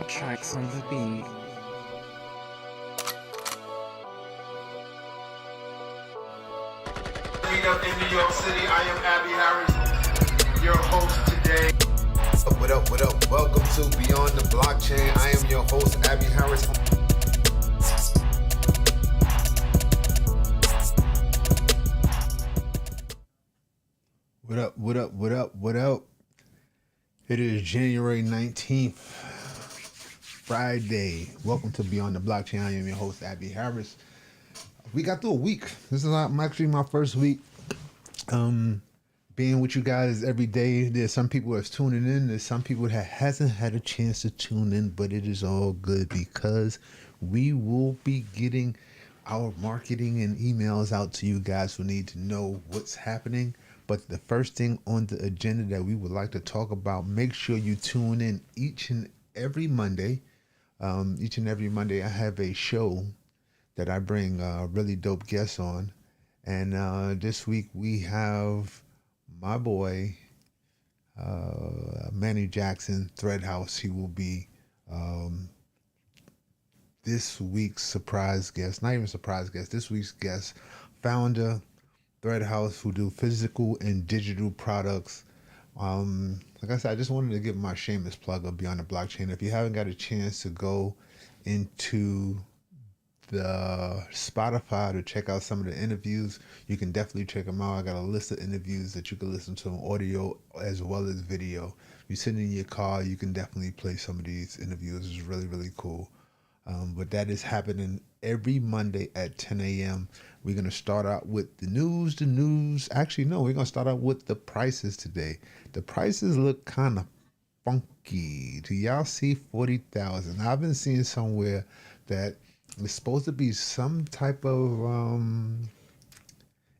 Tracks on the beat. Meet up in New York City. I am Abby Harris, your host today. What up, what up? Welcome to Beyond the Blockchain. I am your host, Abby Harris. What up, what up, what up, what up? It is January 19th, Friday. Welcome to Beyond the Blockchain. I am your host, Abby Harris. We got through a week. This is actually my first week being with you guys every day. There's some people that's tuning in. There's some people that hasn't had a chance to tune in, but it is all good because we will be getting our marketing and emails out to you guys who need to know what's happening. But the first thing on the agenda that we would like to talk about, make sure you tune in each and every Monday. Each and every Monday I have a show that I bring really dope guests on. And this week we have my boy, Manny Jackson, Thread House. He will be this week's surprise guest, not even surprise guest, this week's guest, founder, Thread House, who do physical and digital products. Like I said, I just wanted to give my shameless plug of Beyond the Blockchain. If you haven't got a chance to go into the Spotify to check out some of the interviews, you can definitely check them out. I got a list of interviews that you can listen to on audio as well as video. You sit in your car, you can definitely play some of these interviews. It's really, really cool. But that is happening every Monday at 10 a.m. We're going to start out with the news. Actually, no, we're going to start out with the prices today. The prices look kind of funky. Do y'all see 40,000? I've been seeing somewhere that it's supposed to be some type of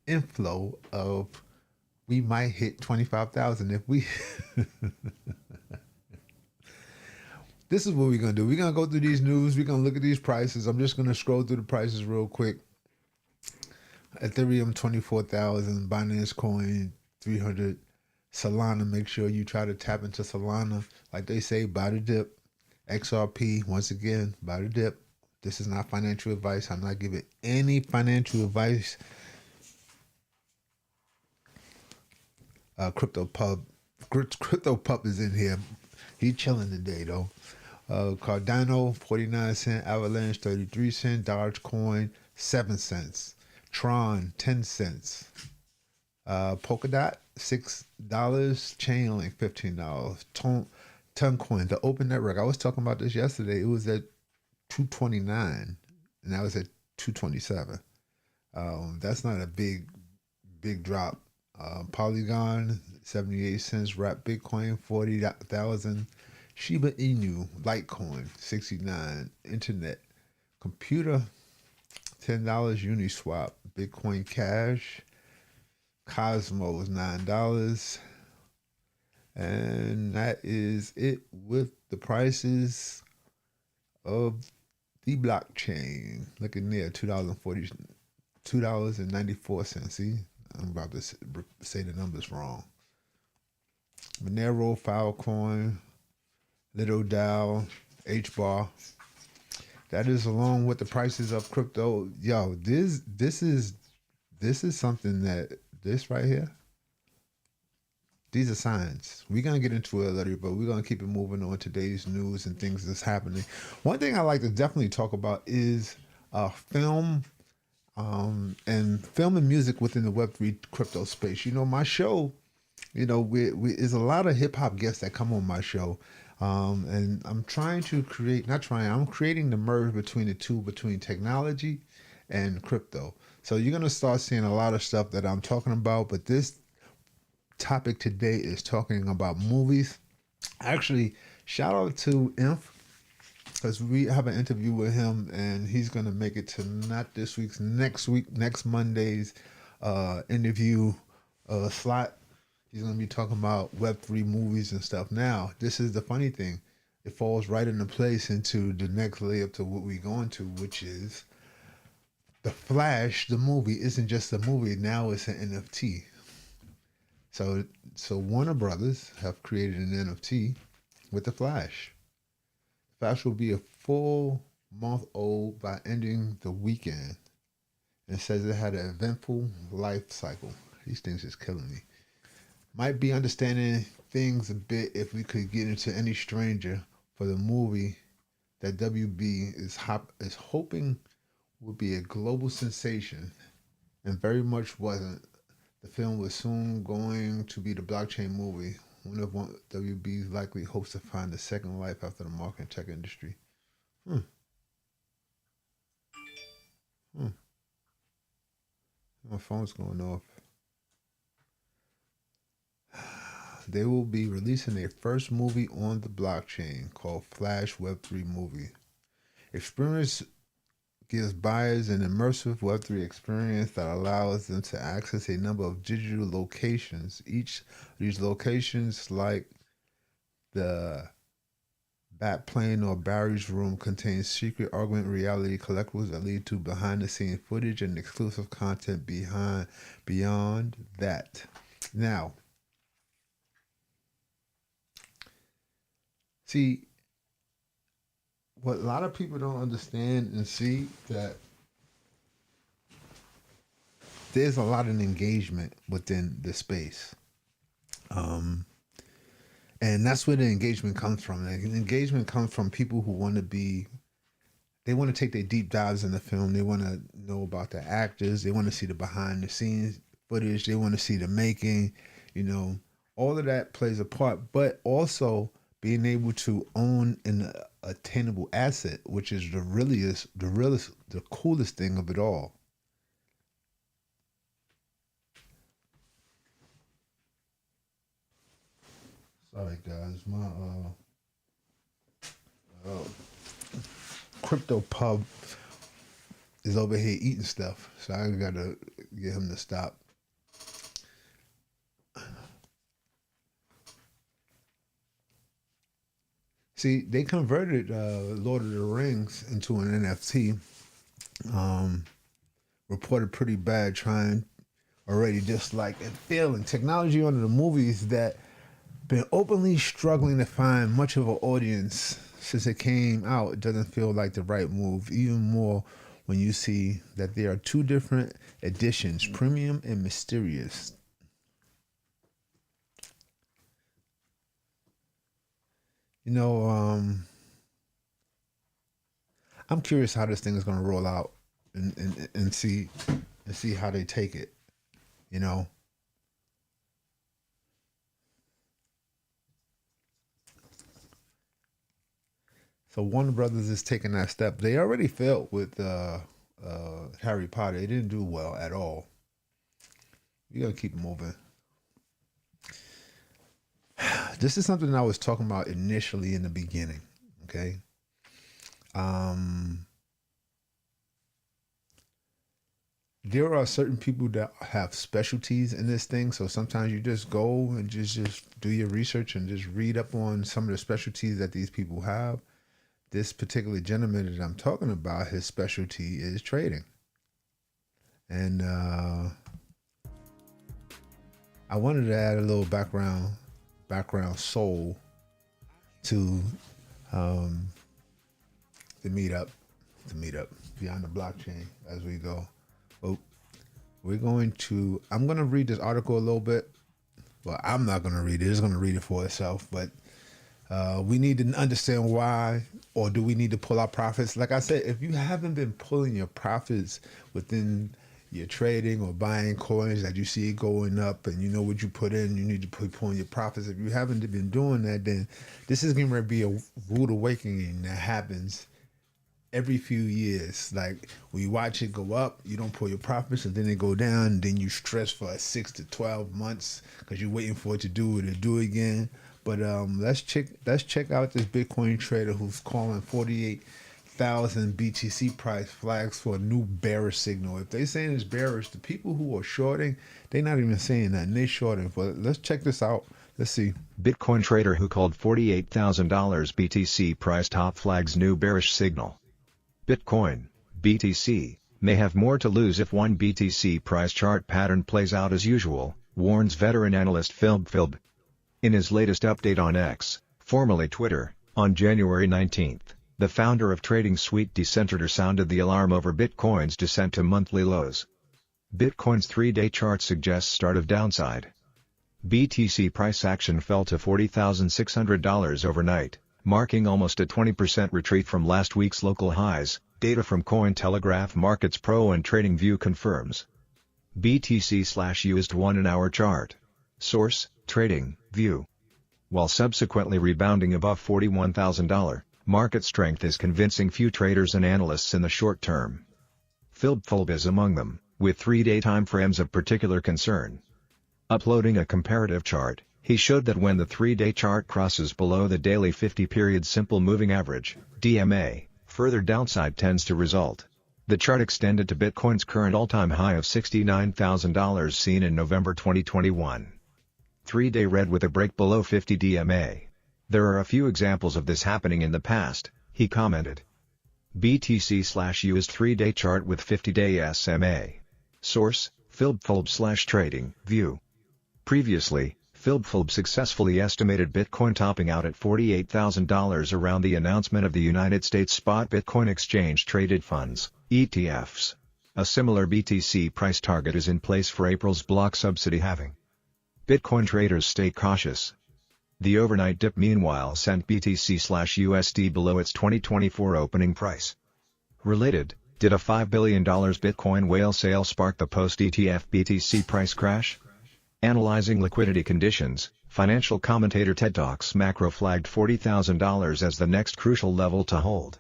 inflow of we might hit 25,000 if we... This is what we're going to do. We're going to go through these news. We're going to look at these prices. I'm just going to scroll through the prices real quick. Ethereum, 24,000. Binance Coin, 300. Solana, make sure you try to tap into Solana. Like they say, buy the dip. XRP, once again, buy the dip. This is not financial advice. I'm not giving any financial advice. Crypto Pub is in here. He chilling today, though. Cardano, 49 cents. Avalanche, 33 cents. Dogecoin, 7 cents. Tron, 10 cents. Polkadot, $6. Chainlink, $15. Toncoin, the open network. I was talking about this yesterday. It was at 229, and that was at 227. That's not a big drop. Polygon, 78 cents. Wrap Bitcoin, 40,000. Shiba Inu, Litecoin, 69. Internet, computer, $10. Uniswap, Bitcoin Cash, Cosmos, $9. And that is it with the prices of the blockchain. Look in there, $2.94. See, I'm about to say the numbers wrong. Monero, Filecoin, Little DAO, HBAR. That is along with the prices of crypto. Yo, this is something that this right here. These are signs. We're going to get into it later, but we're going to keep it moving on today's news and things that's happening. One thing I like to definitely talk about is film and music within the Web3 crypto space. You know, my show, you know, there's a lot of hip hop guests that come on my show. And I'm creating the merge between the two, between technology and crypto. So you're going to start seeing a lot of stuff that I'm talking about, but this topic today is talking about movies. Actually, shout out to Inf, because we have an interview with him, and he's going to make it to not this week's, next Monday's interview slot. He's going to be talking about Web3 movies and stuff. Now, this is the funny thing. It falls right into place into the next layup to what we're going to, which is The Flash, the movie, isn't just a movie. Now it's an NFT. So Warner Brothers have created an NFT with The Flash. Flash will be a full month old by ending the weekend. And it says it had an eventful life cycle. These things is killing me. Might be understanding things a bit if we could get into Any Stranger for the movie that WB is hoping will be a global sensation, and very much wasn't. The film was soon going to be the blockchain movie, one of WB's likely hopes to find a second life after the marketing tech industry. My phone's going off. They will be releasing their first movie on the blockchain called Flash Web3 Movie. Experience gives buyers an immersive Web3 experience that allows them to access a number of digital locations. Each of these locations, like the Batplane or Barry's room, contains secret augmented reality collectibles that lead to behind-the-scenes footage and exclusive content beyond that. Now, see, what a lot of people don't understand and see that there's a lot of engagement within the space. And that's where the engagement comes from. The engagement comes from people who want to take their deep dives in the film. They want to know about the actors. They want to see the behind the scenes footage. They want to see the making, all of that plays a part, but also being able to own an attainable asset, which is the coolest thing of it all. Sorry guys, my crypto pub is over here eating stuff, so I gotta get him to stop. See, they converted Lord of the Rings into an NFT. Reported pretty bad, trying already, just like and failing. Technology under the movies that been openly struggling to find much of an audience since it came out. It doesn't feel like the right move, even more when you see that there are two different editions, premium and mysterious. I'm curious how this thing is going to roll out and see how they take it, So Warner Brothers is taking that step. They already failed with Harry Potter. It didn't do well at all. You gotta keep moving. This is something I was talking about initially in the beginning. Okay. There are certain people that have specialties in this thing. So sometimes you just go and just do your research and just read up on some of the specialties that these people have. This particular gentleman that I'm talking about, his specialty is trading. And I wanted to add a little background soul to the meetup beyond the blockchain as we go. Well, I'm going to read this article a little bit. Well, I'm not going to read it. It's going to read it for itself, but we need to understand why, or do we need to pull our profits? Like I said, if you haven't been pulling your profits within your trading or buying coins that you see going up and you know what you put in, you need to pulling your profits. If you haven't been doing that, then this is going to be a rude awakening that happens every few years. Like when you watch it go up, you don't pull your profits, and then they go down, and then you stress for 6 to 12 months because you're waiting for it to do it again. But let's check out this Bitcoin trader who's calling 48,000 BTC price flags for a new bearish signal. If they're saying it's bearish, the people who are shorting, they're not even saying that, and they're shorting. But let's check this out. Let's see. Bitcoin trader who called $48,000 BTC price top flags new bearish signal. Bitcoin, BTC, may have more to lose if one BTC price chart pattern plays out as usual, warns veteran analyst Philb. In his latest update on X, formerly Twitter, On January 19, the founder of trading suite Decentrator sounded the alarm over Bitcoin's descent to monthly lows. Bitcoin's 3-day chart suggests start of downside. BTC price action fell to $40,600 overnight, marking almost a 20% retreat from last week's local highs, data from Cointelegraph Markets Pro and TradingView confirms. BTC/used 1-hour chart. Source, TradingView. While subsequently rebounding above $41,000, market strength is convincing few traders and analysts in the short term. FILB is among them, with 3-day timeframes of particular concern. Uploading a comparative chart, he showed that when the 3-day chart crosses below the daily 50-period simple moving average, DMA, further downside tends to result. The chart extended to Bitcoin's current all-time high of $69,000 seen in November 2021. 3-day red with a break below 50 DMA. There are a few examples of this happening in the past, he commented. BTC/used 3-day chart with 50-day SMA. Source, FILB/TradingView. Previously, FILB successfully estimated Bitcoin topping out at $48,000 around the announcement of the United States Spot Bitcoin Exchange Traded Funds, ETFs. A similar BTC price target is in place for April's block subsidy halving. Bitcoin traders stay cautious. The overnight dip meanwhile sent BTC/USD below its 2024 opening price. Related, did a $5 billion Bitcoin whale sale spark the post-ETF BTC price crash? Analyzing liquidity conditions, financial commentator TED Talks Macro flagged $40,000 as the next crucial level to hold.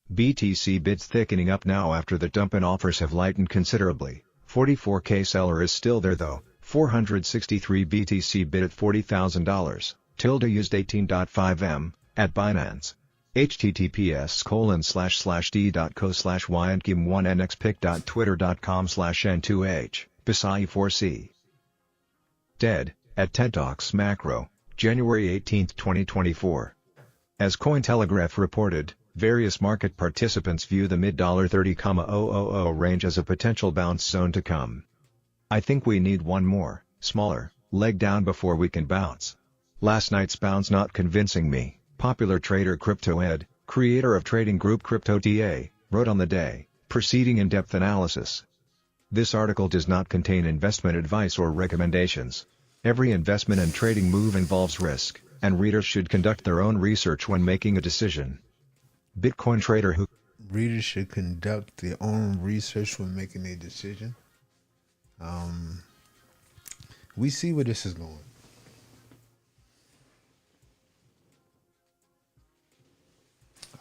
BTC bids thickening up now after the dump in offers have lightened considerably. 44K seller is still there though, 463 BTC bid at $40,000, used 18.5M, at Binance. https://d.co/yandkim1nxpic.twitter.com/n2h, Bisai4c. Dead, at TED Talks Macro, January 18, 2024. As Cointelegraph reported, various market participants view the mid-$30,000 range as a potential bounce zone to come. I think we need one more, smaller, leg down before we can bounce. Last night's bounce not convincing me, popular trader CryptoEd, creator of trading group CryptoTA, wrote on the day, preceding in-depth analysis. This article does not contain investment advice or recommendations. Every investment and trading move involves risk, and readers should conduct their own research when making a decision. Bitcoin trader who Readers should conduct their own research when making a decision. We see where this is going.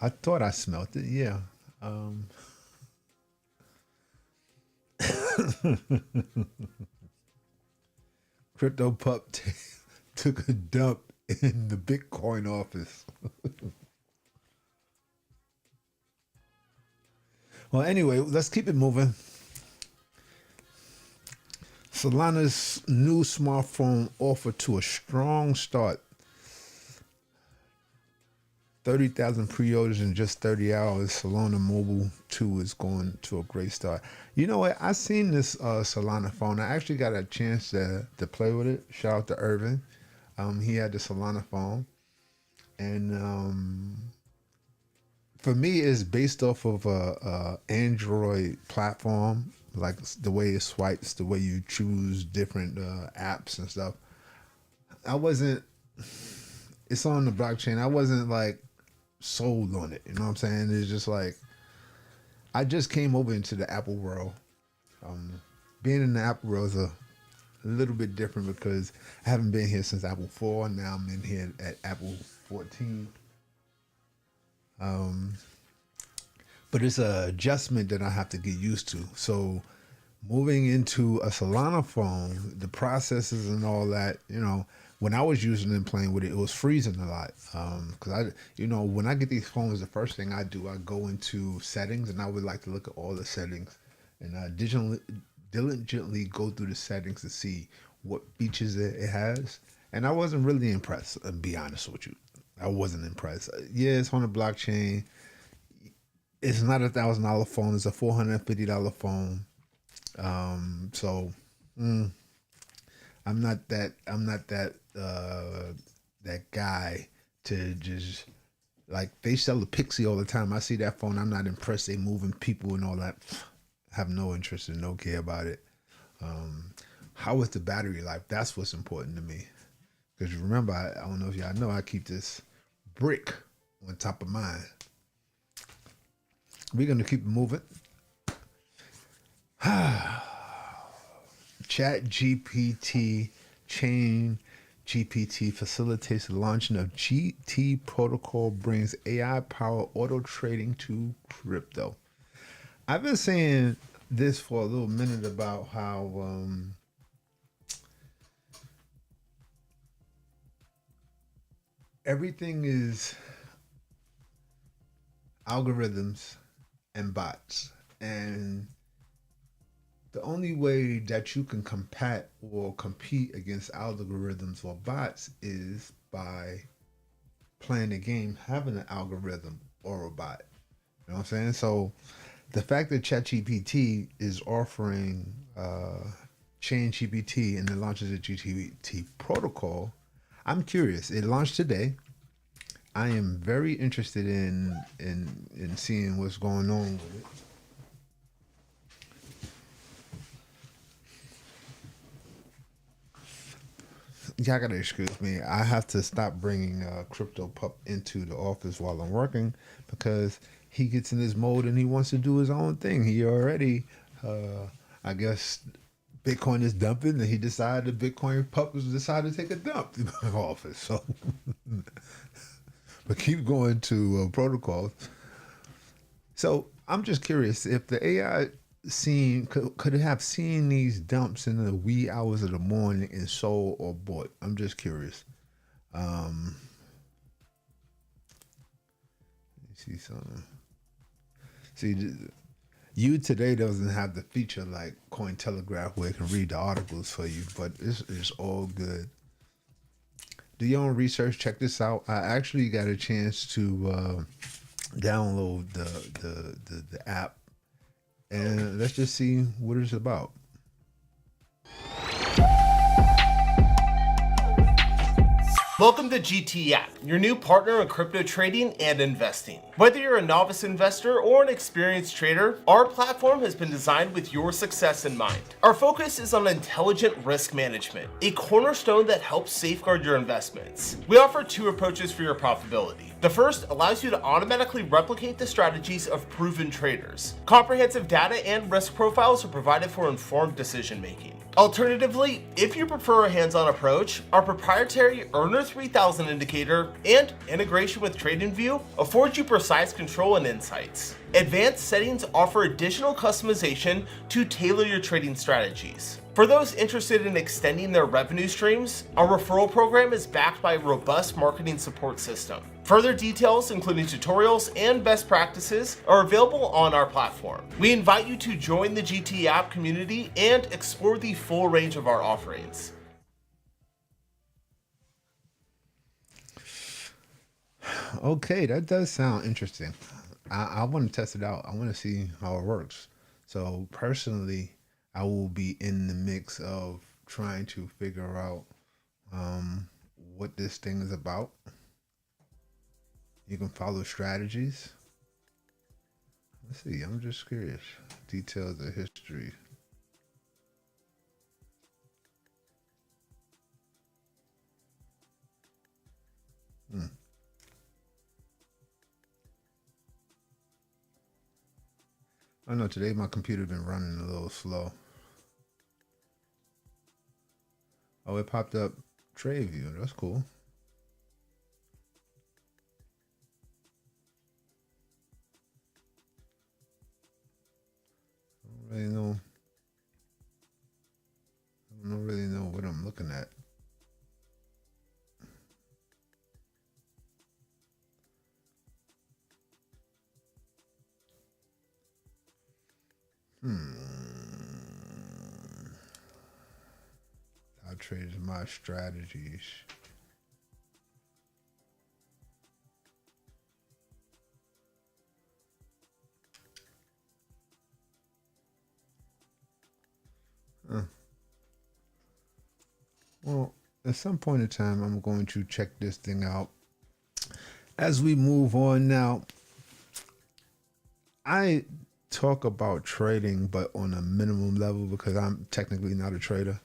I thought I smelt it, yeah. Crypto Pup took a dump in the Bitcoin office. Well, anyway, let's keep it moving. Solana's new smartphone offer to a strong start. 30,000 pre-orders in just 30 hours. Solana Mobile 2 is going to a great start. You know what? I seen this Solana phone. I actually got a chance to play with it. Shout out to Irvin. He had the Solana phone. And for me, it's based off of a Android platform. Like the way it swipes, the way you choose different apps and stuff. It's on the blockchain. I wasn't like sold on it. You know what I'm saying? It's just like, I just came over into the Apple world. Being in the Apple world is a little bit different because I haven't been here since Apple 4. Now I'm in here at Apple 14. But it's an adjustment that I have to get used to. So moving into a Solana phone, the processes and all that, you know, when I was using it and playing with it, it was freezing a lot. Because when I get these phones, the first thing I do, I go into settings, and I would like to look at all the settings, and I diligently go through the settings to see what features it has. And I wasn't really impressed, to be honest with you. I wasn't impressed. Yeah, it's on the blockchain. It's not $1,000 phone. It's a $450 phone. So I'm not that that guy to just Like they sell the Pixie all the time. I see that phone. I'm not impressed. They moving people and all that. Have no interest and no care about it. How is the battery life? That's what's important to me. Because remember, I don't know if y'all know, I keep this brick on top of mine. We're going to keep moving. ChatGPT, ChainGPT facilitates the launching of GT protocol, brings AI-powered auto trading to crypto. I've been saying this for a little minute about how everything is algorithms and bots, and the only way that you can combat or compete against algorithms or bots is by playing the game, having an algorithm or a bot. You know what I'm saying? So the fact that ChatGPT is offering ChainGPT and it launches a GPT protocol, I'm curious. It launched today. I am very interested in seeing what's going on with it. Y'all gotta excuse me. I have to stop bringing Crypto Pup into the office while I'm working because he gets in this mode and he wants to do his own thing. He already, I guess, Bitcoin is dumping, and he decided the Bitcoin Pup has decided to take a dump in my office. So, but keep going to protocols. So I'm just curious if the AI could it have seen these dumps in the wee hours of the morning and sold or bought? I'm just curious. Let me see something. See, you today doesn't have the feature like Cointelegraph where it can read the articles for you, but it's all good. Do your own research. Check this out. I actually got a chance to download the app, and let's just see what it's about. Welcome to GT App, your new partner in crypto trading and investing. Whether you're a novice investor or an experienced trader, our platform has been designed with your success in mind. Our focus is on intelligent risk management, a cornerstone that helps safeguard your investments. We offer two approaches for your profitability. The first allows you to automatically replicate the strategies of proven traders. Comprehensive data and risk profiles are provided for informed decision making. Alternatively, if you prefer a hands-on approach, our proprietary Earner 3000 indicator and integration with TradingView affords you precise control and insights. Advanced settings offer additional customization to tailor your trading strategies. For those interested in extending their revenue streams, our referral program is backed by a robust marketing support system. Further details, including tutorials and best practices, are available on our platform. We invite you to join the GT app community and explore the full range of our offerings. Okay, that does sound interesting. I want to test it out. I want to see how it works. So personally, I will be in the mix of trying to figure out what this thing is about. You can follow strategies. Let's see, I'm just curious. Details of history. I know today my computer's been running a little slow. Oh, it popped up trade view. That's cool. I don't really know what I'm looking at. I traded my strategies. Well, at some point in time, I'm going to check this thing out. As we move on now, I talk about trading, but on a minimum level because I'm technically not a trader.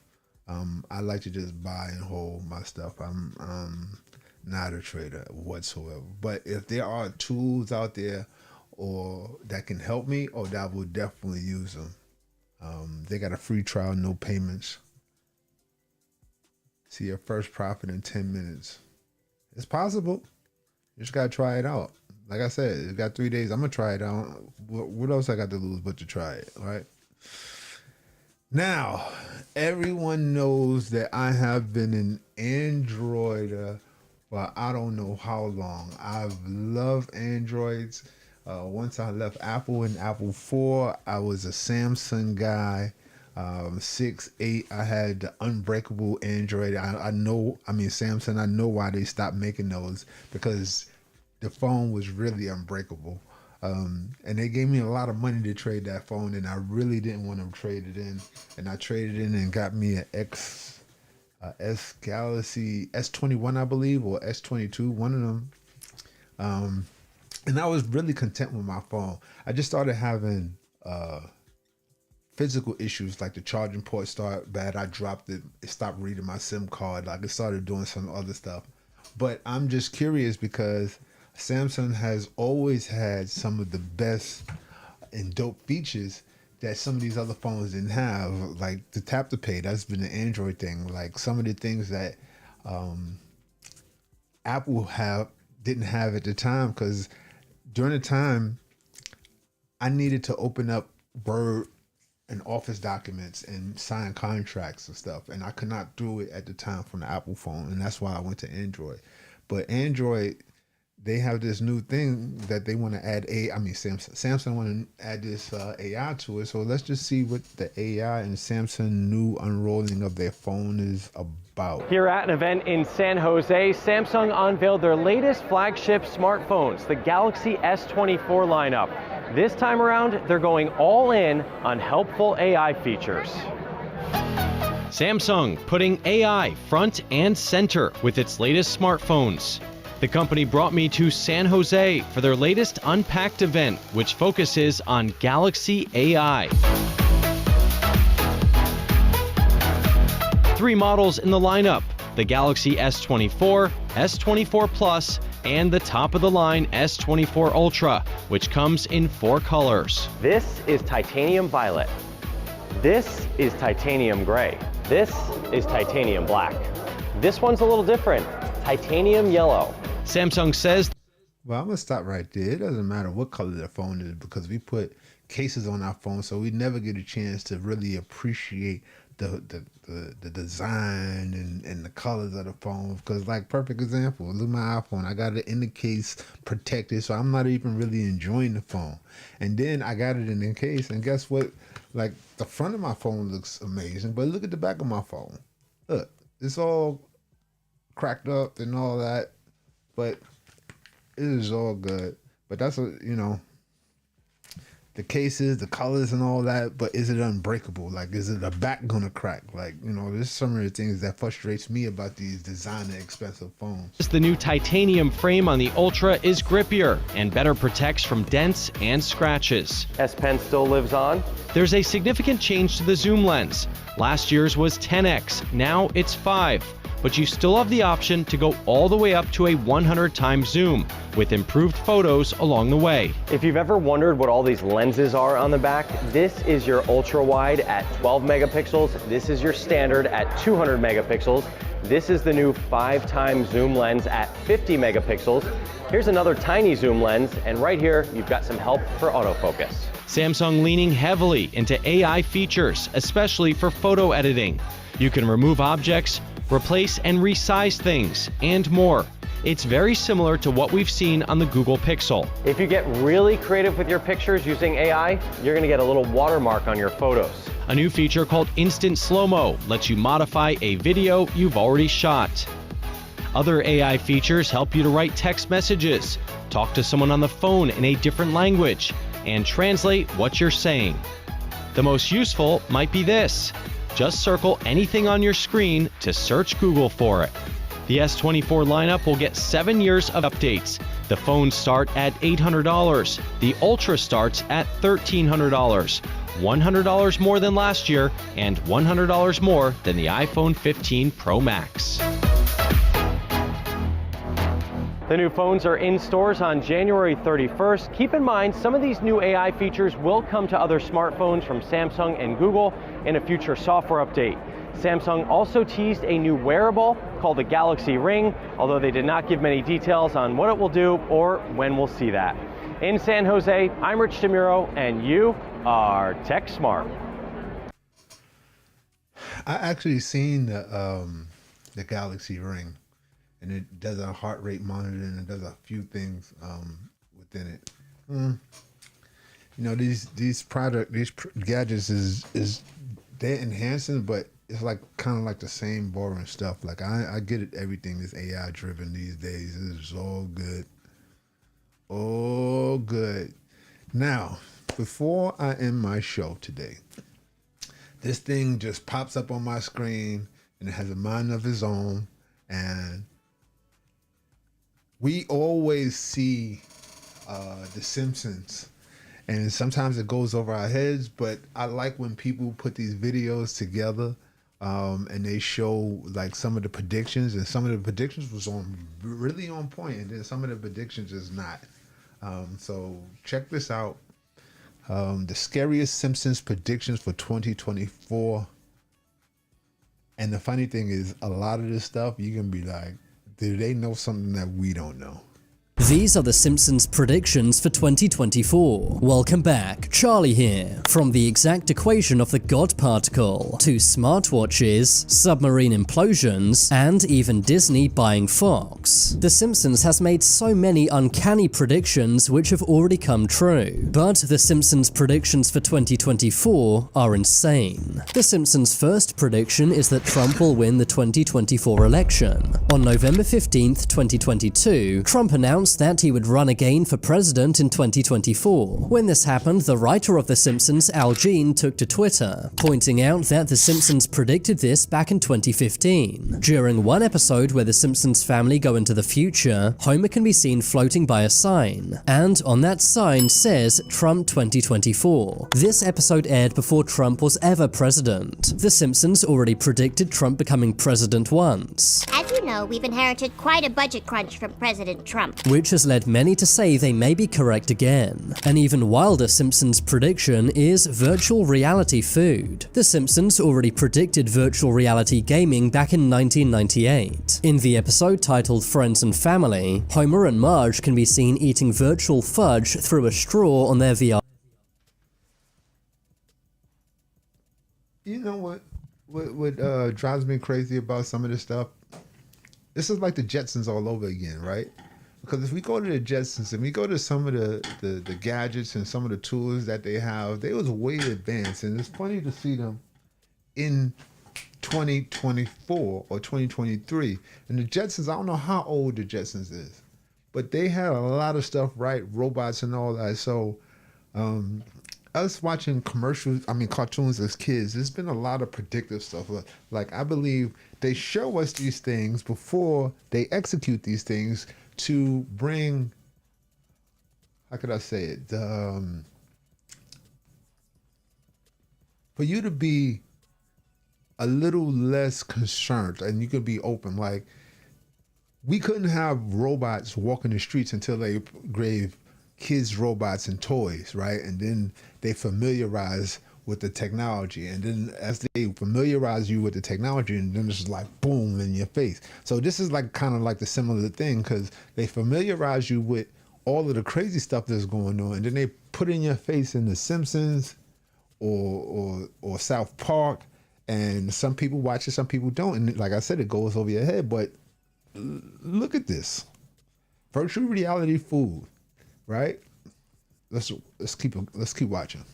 I like to just buy and hold my stuff. I'm not a trader whatsoever. But if there are tools out there or that can help me, I will definitely use them. They got a free trial, no payments. See your first profit in 10 minutes. It's possible. You just gotta try it out. Like I said, it's got 3 days. I'm gonna try it out. What else I got to lose but to try it, right? Now, everyone knows that I have been an Androider for I don't know how long. I've loved Androids. Once I left Apple in Apple 4, I was a Samsung guy. 6, 8, I had the unbreakable Android. Samsung, I know why they stopped making those, because the phone was really unbreakable. And they gave me a lot of money to trade that phone, and I really didn't want to trade it in. And I traded in and got me an S Galaxy S21, I believe, or S22, one of them. And I was really content with my phone. I just started having physical issues, like the charging port started bad. I dropped it. It stopped reading my SIM card. Like it started doing some other stuff. But I'm just curious because Samsung has always had some of the best and dope features that some of these other phones didn't have, like the tap to pay. That's been an Android thing. Like some of the things that Apple didn't have at the time, because during the time I needed to open up Word and Office documents and sign contracts and stuff, and I could not do it at the time from the Apple phone, and that's why I went to Android. But Android, they have this new thing that they want to add Samsung want to add this AI to it. So let's just see what the AI and Samsung new unrolling of their phone is about. Here at an event in San Jose, Samsung unveiled their latest flagship smartphones, the Galaxy S24 lineup. This time around, they're going all in on helpful AI features. Samsung putting AI front and center with its latest smartphones. The company brought me to San Jose for their latest Unpacked event, which focuses on Galaxy AI. 3 models in the lineup: the Galaxy S24, S24 Plus, and the top-of-the-line S24 Ultra, which comes in 4 colors. This is titanium violet. This is titanium gray. This is titanium black. This one's a little different, titanium yellow. Samsung says, well, I'm going to stop right there. It doesn't matter what color the phone is, because we put cases on our phone, so we never get a chance to really appreciate the design and the colors of the phone. Because, like, perfect example, look at my iPhone. I got it in the case, protected, so I'm not even really enjoying the phone. And then I got it in the case, and guess what? Like, the front of my phone looks amazing, but look at the back of my phone. Look, it's all cracked up and all that, but it is all good. But that's the cases, the colors and all that, but is it unbreakable? Like, is it the back gonna crack? Like, this is some of the things that frustrates me about these designer expensive phones. The new titanium frame on the Ultra is grippier and better protects from dents and scratches. S Pen still lives on. There's a significant change to the zoom lens. Last year's was 10x, now it's 5. But you still have the option to go all the way up to a 100 times zoom with improved photos along the way. If you've ever wondered what all these lenses are on the back, this is your ultra wide at 12 megapixels. This is your standard at 200 megapixels. This is the new 5 times zoom lens at 50 megapixels. Here's another tiny zoom lens, and right here you've got some help for autofocus. Samsung leaning heavily into AI features, especially for photo editing. You can remove objects, replace and resize things, and more. It's very similar to what we've seen on the Google Pixel. If you get really creative with your pictures using AI, you're going to get a little watermark on your photos. A new feature called Instant Slow-Mo lets you modify a video you've already shot. Other AI features help you to write text messages, talk to someone on the phone in a different language, and translate what you're saying. The most useful might be this. Just circle anything on your screen to search Google for it. The S24 lineup will get 7 years of updates, The phones start at $800. The Ultra starts at $1,300. $100 more than last year and $100 more than the iPhone 15 Pro Max. The new phones are in stores on January 31st. Keep in mind, some of these new AI features will come to other smartphones from Samsung and Google in a future software update. Samsung also teased a new wearable called the Galaxy Ring, although they did not give many details on what it will do or when we'll see that. In San Jose, I'm Rich DeMuro, and you are Tech Smart. I actually seen the Galaxy Ring, and it does a heart rate monitor and it does a few things within it. You know, these gadgets is they're enhancing, but it's like kind of like the same boring stuff. Like I get it, everything is AI driven these days. It's all good. Oh, good. Now, before I end my show today, this thing just pops up on my screen and it has a mind of its own. And we always see the Simpsons, and sometimes it goes over our heads, but I like when people put these videos together and they show like some of the predictions, and some of the predictions was really on point, and then some of the predictions is not. So check this out. The scariest Simpsons predictions for 2024. And the funny thing is, a lot of this stuff, you can be like, do they know something that we don't know? These are the Simpsons predictions for 2024. Welcome back, Charlie here. From the exact equation of the God particle, to smartwatches, submarine implosions, and even Disney buying Fox. The Simpsons has made so many uncanny predictions which have already come true. But the Simpsons predictions for 2024 are insane. The Simpsons' first prediction is that Trump will win the 2024 election. On November 15th, 2022, Trump announced that he would run again for president in 2024. When this happened, the writer of The Simpsons, Al Jean, took to Twitter, pointing out that The Simpsons predicted this back in 2015. During one episode where the Simpsons family go into the future, Homer can be seen floating by a sign, and on that sign says Trump 2024. This episode aired before Trump was ever president. The Simpsons already predicted Trump becoming president once. As you know, we've inherited quite a budget crunch from President Trump, which has led many to say they may be correct again. An even wilder Simpsons prediction is virtual reality food. The Simpsons already predicted virtual reality gaming back in 1998. In the episode titled Friends and Family, Homer and Marge can be seen eating virtual fudge through a straw on their VR. You know what drives me crazy about some of this stuff? This is like the Jetsons all over again, right? Because if we go to the Jetsons and we go to some of the gadgets and some of the tools that they have, they was way advanced, and it's funny to see them in 2024 or 2023. And the Jetsons, I don't know how old the Jetsons is, but they had a lot of stuff right, robots and all that. So us watching cartoons as kids, there's been a lot of predictive stuff. Like I believe they show us these things before they execute these things to bring, how could I say it, for you to be a little less concerned and you could be open. Like, we couldn't have robots walking the streets until they gave kids robots and toys, right? And then they familiarize with the technology, and then as they familiarize you with the technology, and then it's like boom in your face. So this is like kind of like the similar thing, because they familiarize you with all of the crazy stuff that's going on, and then they put in your face in the Simpsons or South Park, and some people watch it, some people don't, and like I said, it goes over your head. But look at this virtual reality food, right? Let's keep watching.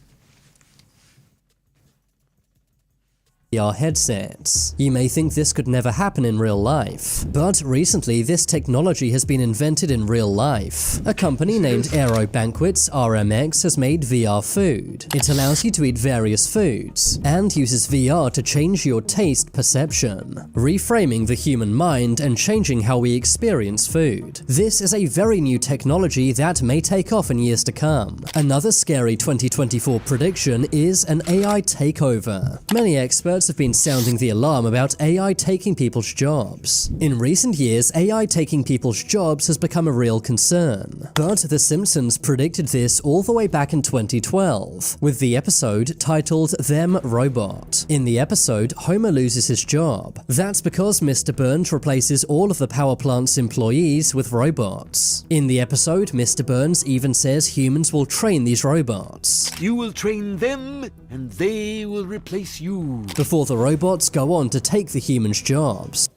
VR headsets. You may think this could never happen in real life, but recently this technology has been invented in real life. A company named Aero Banquets RMX has made VR food. It allows you to eat various foods, and uses VR to change your taste perception, reframing the human mind and changing how we experience food. This is a very new technology that may take off in years to come. Another scary 2024 prediction is an AI takeover. Many experts have been sounding the alarm about AI taking people's jobs. In recent years, AI taking people's jobs has become a real concern. But The Simpsons predicted this all the way back in 2012, with the episode titled Them Robot. In the episode, Homer loses his job. That's because Mr. Burns replaces all of the power plant's employees with robots. In the episode, Mr. Burns even says humans will train these robots. You will train them, and they will replace you. Before the robots go on to take the humans' jobs.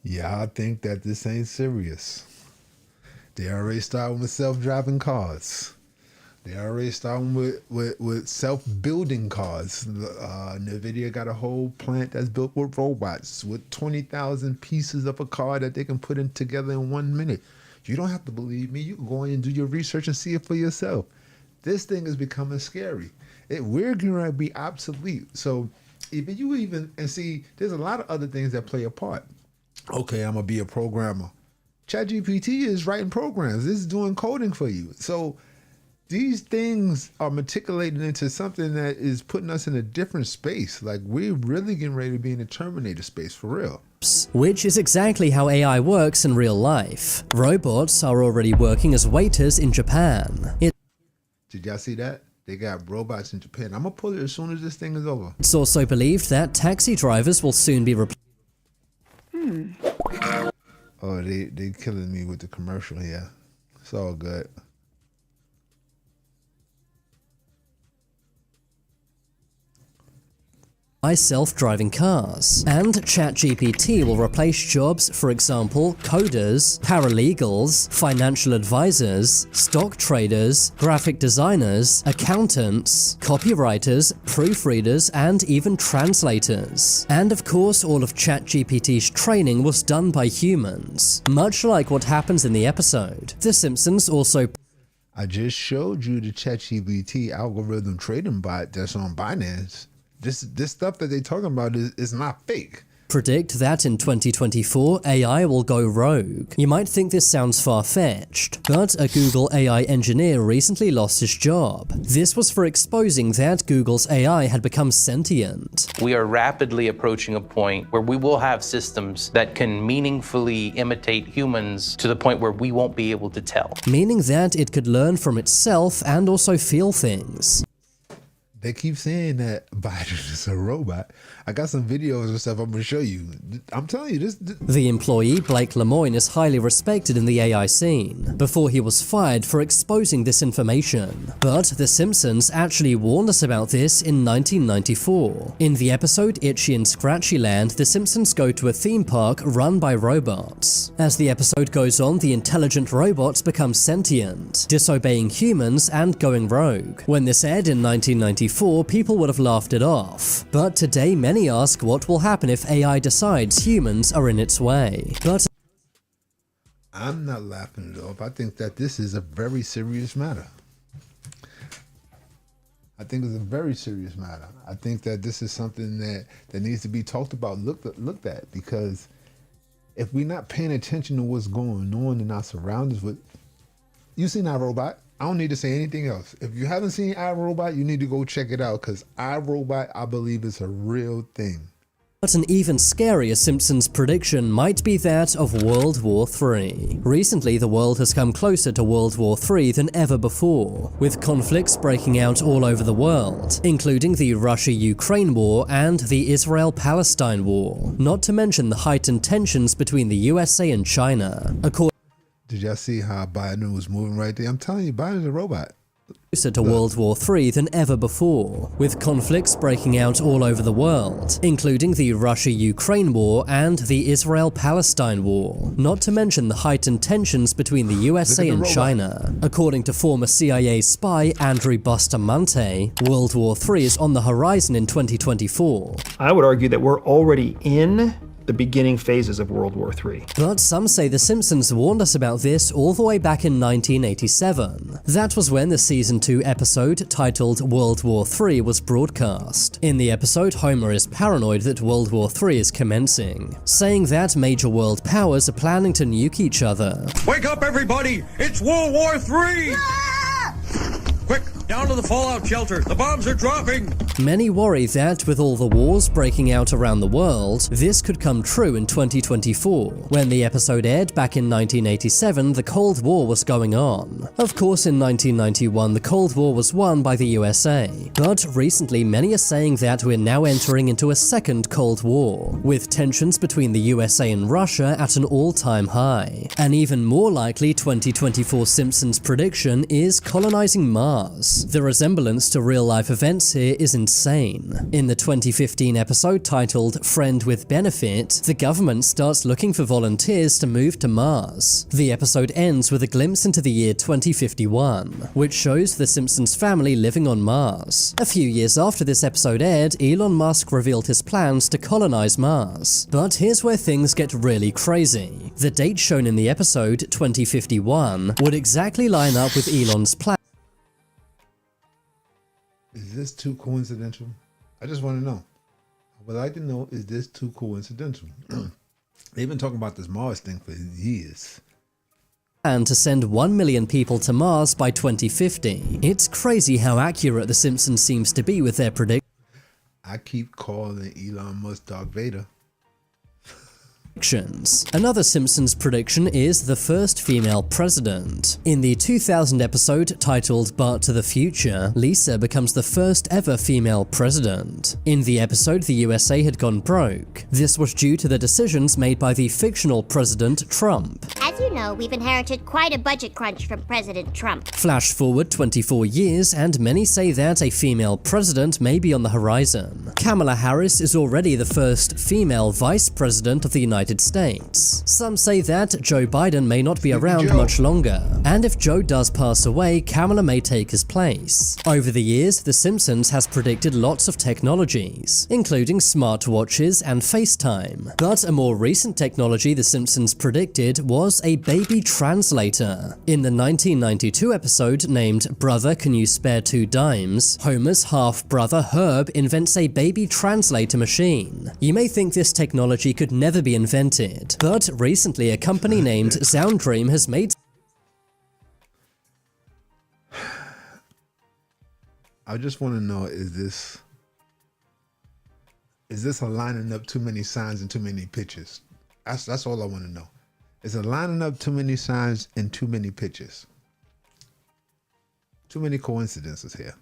Yeah, I think that this ain't serious. They already starting with self-driving cars. They already starting with self-building cars. NVIDIA got a whole plant that's built with robots with 20,000 pieces of a car that they can put in together in 1 minute. You don't have to believe me. You can go in and do your research and see it for yourself. This thing is becoming scary. We're going to be obsolete. So if you even, and see, there's a lot of other things that play a part. Okay, I'm going to be a programmer. ChainGPT is writing programs. This is doing coding for you. So these things are matriculating into something that is putting us in a different space. Like, we're really getting ready to be in a Terminator space for real. Which is exactly how AI works in real life. Robots are already working as waiters in Japan. Did y'all see that? They got robots in Japan. I'm going to pull it as soon as this thing is over. It's also believed that taxi drivers will soon be replaced. Oh, they killing me with the commercial here. It's all good. By self-driving cars. And ChatGPT will replace jobs, for example, coders, paralegals, financial advisors, stock traders, graphic designers, accountants, copywriters, proofreaders, and even translators. And of course, all of ChatGPT's training was done by humans. Much like what happens in the episode. The Simpsons also I just showed you the ChatGPT algorithm trading bot that's on Binance. This stuff that they talking about is not fake. Predict that in 2024, AI will go rogue. You might think this sounds far-fetched, but a Google AI engineer recently lost his job. This was for exposing that Google's AI had become sentient. We are rapidly approaching a point where we will have systems that can meaningfully imitate humans to the point where we won't be able to tell. Meaning that it could learn from itself and also feel things. They keep saying that Biden is a robot. I got some videos and stuff I'm going to show you. I'm telling you, this... The employee, Blake Lemoine, is highly respected in the AI scene, before he was fired for exposing this information. But The Simpsons actually warned us about this in 1994. In the episode Itchy and Scratchy Land, The Simpsons go to a theme park run by robots. As the episode goes on, the intelligent robots become sentient, disobeying humans and going rogue. When this aired in 1994, people would have laughed it off. But today, many ask what will happen if AI decides humans are in its way. But I'm not laughing it off. I think that this is a very serious matter. I think it's a very serious matter. I think that this is something that needs to be talked about, looked at, because if we're not paying attention to what's going on in our surroundings with... You seen iRobot? I don't need to say anything else. If you haven't seen iRobot, you need to go check it out, because iRobot, I believe, is a real thing. But an even scarier Simpsons prediction might be that of World War III. Recently, the world has come closer to World War III than ever before, with conflicts breaking out all over the world, including the Russia-Ukraine war and the Israel-Palestine war, not to mention the heightened tensions between the USA and China. Did y'all see how Biden was moving right there? I'm telling you, Biden's a robot. closer to World War III than ever before, with conflicts breaking out all over the world, including the Russia-Ukraine war and the Israel-Palestine war, not to mention the heightened tensions between the USA and China. According to former CIA spy Andrew Bustamante, World War III is on the horizon in 2024. I would argue that we're already in the beginning phases of World War III. But some say The Simpsons warned us about this all the way back in 1987. That was when the Season 2 episode titled World War III was broadcast. In the episode, Homer is paranoid that World War III is commencing, saying that major world powers are planning to nuke each other. Wake up, everybody! It's World War III! Quick, down to the fallout shelter. The bombs are dropping! Many worry that with all the wars breaking out around the world, this could come true in 2024. When the episode aired back in 1987, the Cold War was going on. Of course, in 1991, the Cold War was won by the USA. But recently, many are saying that we're now entering into a second Cold War, with tensions between the USA and Russia at an all-time high. An even more likely 2024 Simpsons prediction is colonizing Mars. The resemblance to real-life events here is insane. In the 2015 episode titled Friend with Benefit, the government starts looking for volunteers to move to Mars. The episode ends with a glimpse into the year 2051, which shows the Simpsons family living on Mars. A few years after this episode aired, Elon Musk revealed his plans to colonize Mars. But here's where things get really crazy. The date shown in the episode, 2051, would exactly line up with Elon's plan. Is this too coincidental? I just want to know. I would like to know, is this too coincidental? They've been talking about this Mars thing for years. And to send 1 million people to Mars by 2050. It's crazy how accurate The Simpsons seems to be with their predictions. I keep calling Elon Musk Darth Vader. Another Simpsons prediction is the first female president. In the 2000 episode titled But to the Future, Lisa becomes the first ever female president. In the episode, the USA had gone broke. This was due to the decisions made by the fictional President Trump. As you know, we've inherited quite a budget crunch from President Trump. Flash forward 24 years, and many say that a female president may be on the horizon. Kamala Harris is already the first female vice president of the United States. Some say that Joe Biden may not be around much longer, and if Joe does pass away, Kamala may take his place. Over the years, The Simpsons has predicted lots of technologies, including smartwatches and FaceTime. But a more recent technology The Simpsons predicted was a baby translator. In the 1992 episode named Brother, Can You Spare 2 Dimes?, Homer's half-brother Herb invents a baby translator machine. You may think this technology could never be invented, but recently a company named Sounddream has made. I just want to know, is this a lining up too many signs and too many pictures? That's all I want to know. Is it lining up too many signs and too many pictures? Too many coincidences here.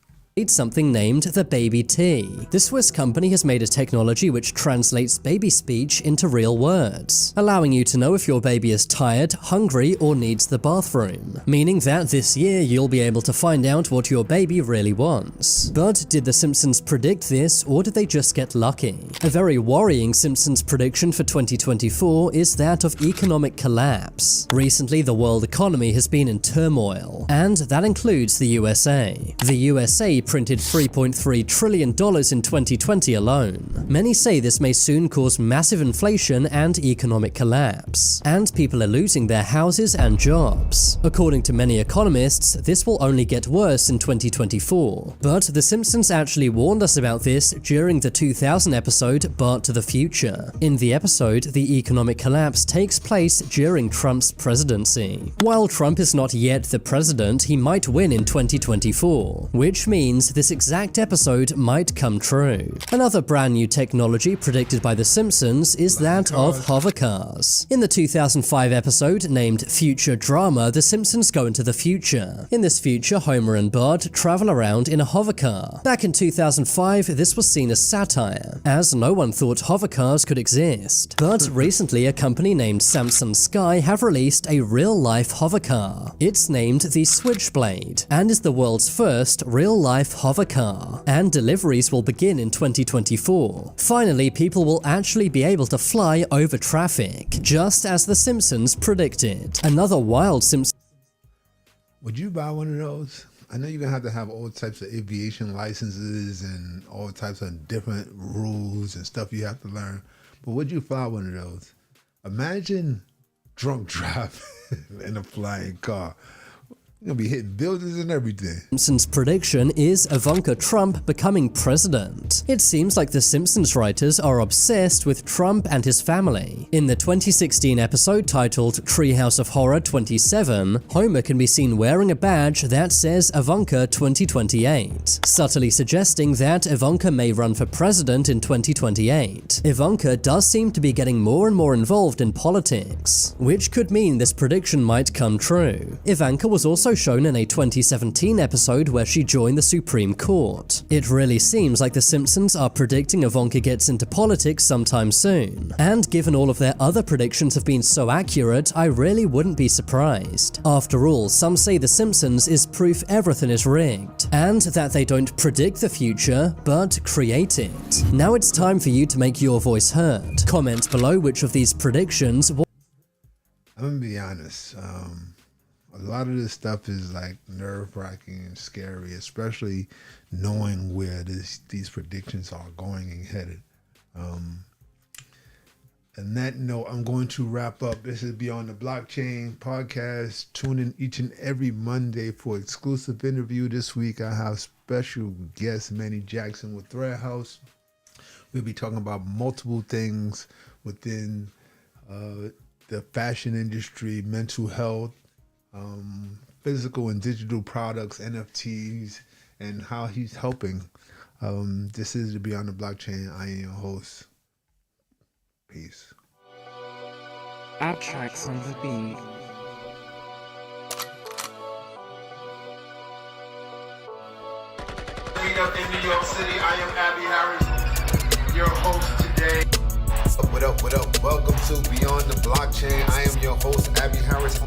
Something named the Baby T. The Swiss company has made a technology which translates baby speech into real words, allowing you to know if your baby is tired, hungry, or needs the bathroom, meaning that this year you'll be able to find out what your baby really wants. But did The Simpsons predict this, or did they just get lucky? A very worrying Simpsons prediction for 2024 is that of economic collapse. Recently, the world economy has been in turmoil, and that includes the USA. The USA printed $3.3 trillion in 2020 alone. Many say this may soon cause massive inflation and economic collapse, and people are losing their houses and jobs. According to many economists, this will only get worse in 2024. But The Simpsons actually warned us about this during the 2000 episode But to the Future. In the episode, the economic collapse takes place during Trump's presidency. While Trump is not yet the president, he might win in 2024, which means means this exact episode might come true. Another brand new technology predicted by The Simpsons is that of hover cars. In the 2005 episode named Future Drama, The Simpsons go into the future. In this future, Homer and Bart travel around in a hover car. Back in 2005, this was seen as satire, as no one thought hover cars could exist. But recently, a company named Samsung Sky have released a real-life hover car. It's named the Switchblade, and is the world's first real-life hover car. And deliveries will begin in 2024. Finally, people will actually be able to fly over traffic, just as The Simpsons predicted. Another wild Simpsons. Would you buy one of those? I know you're gonna have to have all types of aviation licenses and all types of different rules and stuff you have to learn. But would you fly one of those? Imagine drunk driving in a flying car. You're gonna be hitting buildings and everything. Simpsons' prediction is Ivanka Trump becoming president. It seems like the Simpsons writers are obsessed with Trump and his family. In the 2016 episode titled Treehouse of Horror 27, Homer can be seen wearing a badge that says Ivanka 2028, subtly suggesting that Ivanka may run for president in 2028. Ivanka does seem to be getting more and more involved in politics, which could mean this prediction might come true. Ivanka was also shown in a 2017 episode where she joined the Supreme Court. It really seems like The Simpsons are predicting Ivanka gets into politics sometime soon. And given all of their other predictions have been so accurate, I really wouldn't be surprised. After all, some say The Simpsons is proof everything is rigged, and that they don't predict the future, but create it. Now it's time for you to make your voice heard. Comment below which of these predictions. I'm gonna be honest. A lot of this stuff is like nerve-wracking and scary, especially knowing where these predictions are going and headed. And that note, I'm going to wrap up. This is Beyond the Blockchain podcast. Tune in each and every Monday for exclusive interview. This week I have special guest Manny Jackson with Thread House. We'll be talking about multiple things within the fashion industry, mental health, physical and digital products, NFTs, and how he's helping. This is the Beyond the Blockchain. I am your host. Peace. Abstracts on the beat. Meet up in New York City. I am Abby Harris, your host today. What up? Welcome to Beyond the Blockchain. I am your host, Abby Harris.